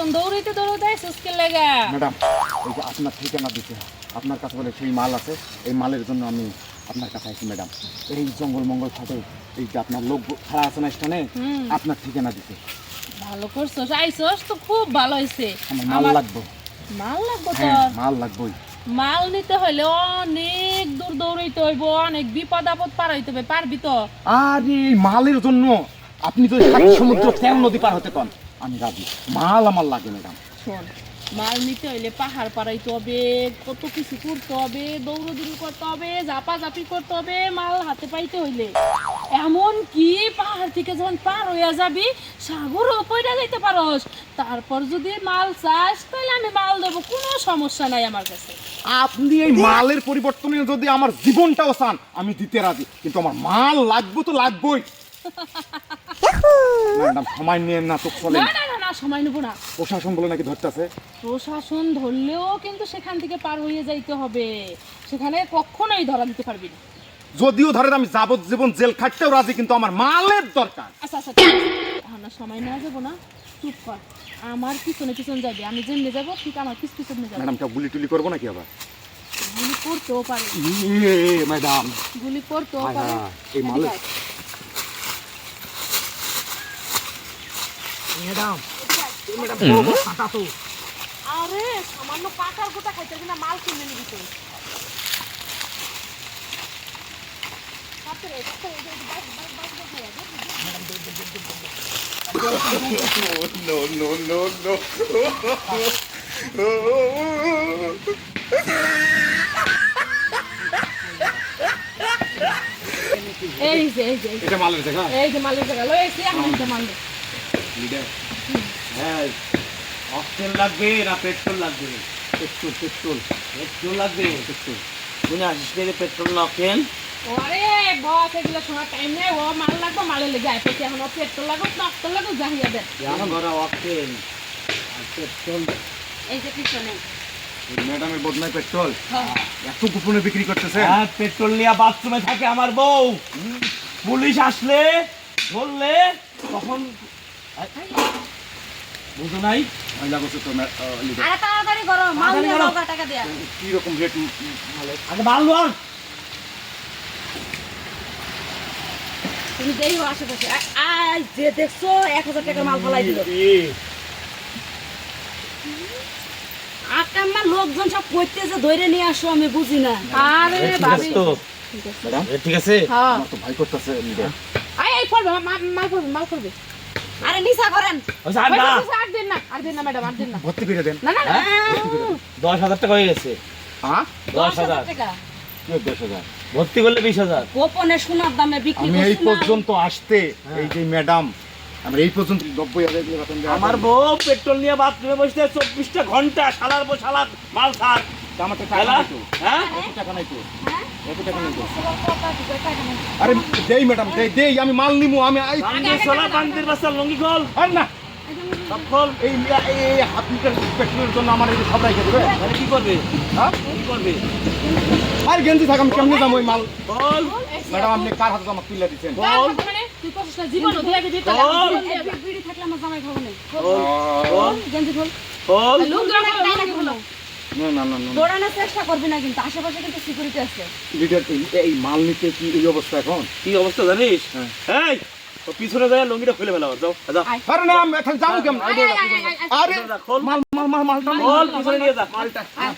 এতক্ষণ দৌড়াইতে দৌড়াইতে সুস্কের লাগা। ম্যাডাম এই যে আপনার ঠিকানা দিতে আপনার কাছে বলে সেই মাল আছে, এই মালের জন্য আমি আপনার কাছে আইছি ম্যাডাম। এই জঙ্গল মঙ্গল থাকে, এই যে আপনার লোক খাড়া আছে না স্থানে, আপনার ঠিকানা দিতে। ভালো করছস, আইছস তো খুব ভালো হইছে। আমার মাল লাগবে। মাল লাগবে হ্যাঁ তোর? মাল লাগবেই। মাল নিতে হলে অনেক দূর দৌড়াইতে হইব, অনেক বিপদ আপদ পার হইতে হবে, পারবি তো? আরে এই মালের জন্য আপনি তো সাত সমুদ্র তেল নদী পার হতে পান, আমি রাজি। মাল আমার লাগে ম্যাডাম। শোন, মাল নিতে হইলে পাহাড় পাড়াইতে হবে, কত কিছু করতে হবে, দৌড়দৌড়ি করতে হবে, ঝাপাঝাপি করতে হবে মাল হাতে পাইতে হইলে। এমন কি পাহাড় থেকে যখন পার হইয়া যাবি সাগরও পইড়া যাইতে পারস। তারপর যদি মাল চাস তাহলে আমি মাল দেবো, কোনো সমস্যা নাই আমার কাছে। আপনি এই মালের পরিবর্তনে যদি আমার জীবনটাও চান আমি দিতে রাজি, কিন্তু আমার মাল লাগবে তো লাগবেই। ম্যাডাম সময় নিয়ে না তো চলে। না না না না, সময় নেবো না। প্রশাসন বলে নাকি ধরতেছে। প্রশাসন ধরলেও কিন্তু সেখান থেকে পার হয়ে যাইতে হবে, সেখানে কখনোই ধরা দিতে পারবি না। যদিও ধরেন আমি যাবজ্জীবন জেল খাটতেও রাজি, কিন্তু আমার মালের দরকার। আচ্ছা আচ্ছা ঠিক আছে, এখন আর সময় নেওয়া যাবো না, চুপ কর। আমার পিছনে পিছনে যাবে, আমি যেমনি যাবো ঠিক আমার পিছনে যাবো। ম্যাডাম কেউ গুলি টুলি করবো নাকি আবার? গুলি করতেও পারে, ম্যাডাম গুলি করতেও পারে। এই মালে ম্যাডাম আরে সামান্য পাকার গোটা খাইতে কিনা মাল কিনে নিবি তো। এই যে এই যে এটা মালের জায়গা। এই যে মালের জায়গা লই এসে এখন এটা মাল দে। হ্যাঁ অক্টেন লাগবে না পেট্রোল লাগবে? পেট্রোল পেট্রোল পেট্রোল লাগবে। পেট্রোল শুনে আসিস পেট্রোল না অক্টেন? ওরে বস এগুলো শোনার টাইম নেই, ও মাল লাগবে মালের লেগে আইতেছে, এখন ও পেট্রোল লাগুক না অক্টেন লাগুক জাহিয়া দেন। এখন ধরা অক্টেন আর পেট্রোল। এই যে পিছনে ম্যাডামের বদনাই পেট্রোল হ্যাঁ এত গোপনে বিক্রি করতেছে। হ্যাঁ পেট্রোল নিয়ে বাথরুমে থাকে আমার বউ। পুলিশ আসলে ধরলে তখন বুঝো নাই মহিলা বসে তো আরে তাড়াতাড়ি করো, মাল তাড়াতাড়ি নিয়ে করো। যাও, টাকা দেয়া। কি রকম রেট মালের? আগে মাল লন। তুমি দেই আশেপাশে আই যে দেখছো 1000 টাকার মাল ফলাই দিল। আকাম্মা লোকজন সব কইতে যে ধরে নিয়ে আসো আমি বুঝি না। আরে ভাবি ঠিক আছে ম্যাডাম ঠিক আছে। হ্যাঁ আমার তো ভয় করতেছে। এই পড়বে মাল করবে। আরে নিসা করেন আর না আর দিন না, আর দিন না ম্যাডাম, আর দিন না। ভর্তি করে দেন। না না না 10,000 টাকা হয়ে গেছে। হ্যাঁ 10,000 টাকা কি 10,000? ভর্তি করলে 20,000। গোপনে সোনার দামে বিক্রি আমি এই করছি না। পর্যন্ত আসতে এই যে ম্যাডাম আমার এই পর্যন্ত 90,000 দিয়ে বেতন দেওয়া। আমার বউ পেট্রোল নিয়ে বাথরুমে বসে 24টা ঘন্টা শালার বউ শালার মাল ছাড়। আমার তো টাকা খেলা? নাই তো। হ্যাঁ এত টাকা নাই তো। হ্যাঁ এত টাকা নাই তো। টাকা নেই। আরে দেই ম্যাডাম দেই আমি মাল নিমু। আমি সোলা পান্তির বাচ্চা লঙ্গি খোল আর না সব খোল। এই এই হাত লিটার পেট্রোলের জন্য আমার এই সব রাইখে দেবে। মানে কি করবে হ্যাঁ কি করবে আর গেঞ্জি থাক আমি কেমনে যাবো ওই মাল? খোল ম্যাডাম আপনি কার হাতে আমার তুলে দিচ্ছেন? খোল মানে তুই কষ্ট জীবন দিয়ে দিবি তো। খোল। বিড়ি থাকলে আমার জামাই খাবো না। খোল গেঞ্জি খোল। খোল। লুঙ্গি খোল। না না না না দৌড়ানোর চেষ্টা করবি না কিন্তু, আশেপাশে কিন্তু সিকিউরিটি আছে। লিটার এই মাল নিতে কি এই অবস্থা এখন? কি অবস্থা জানিস? এই তো পিছনে যায় লঙ্গিটা খুলে ফেলা যাও যাও। আরে না আমি এখন যাবো কেমন? আরে খোল মালটা খোল পিছনে নিয়ে যা।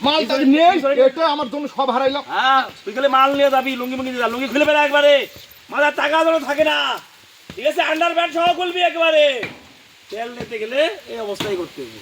মালটা নেই, এটা আমার জন্য সব হারাইলো। হ্যাঁ তুই খালি মাল নিয়ে যাবি লুঙ্গি মুঙ্গি নিয়ে যা। লুঙ্গি খুলে ফেলা একবারে, মাথার টাকা যেন থাকে না, ঠিক আছে? আন্ডার প্যান্ট সহ খুলবি একবারে। তেল নিতে গেলে এই অবস্থাই করতে হবে।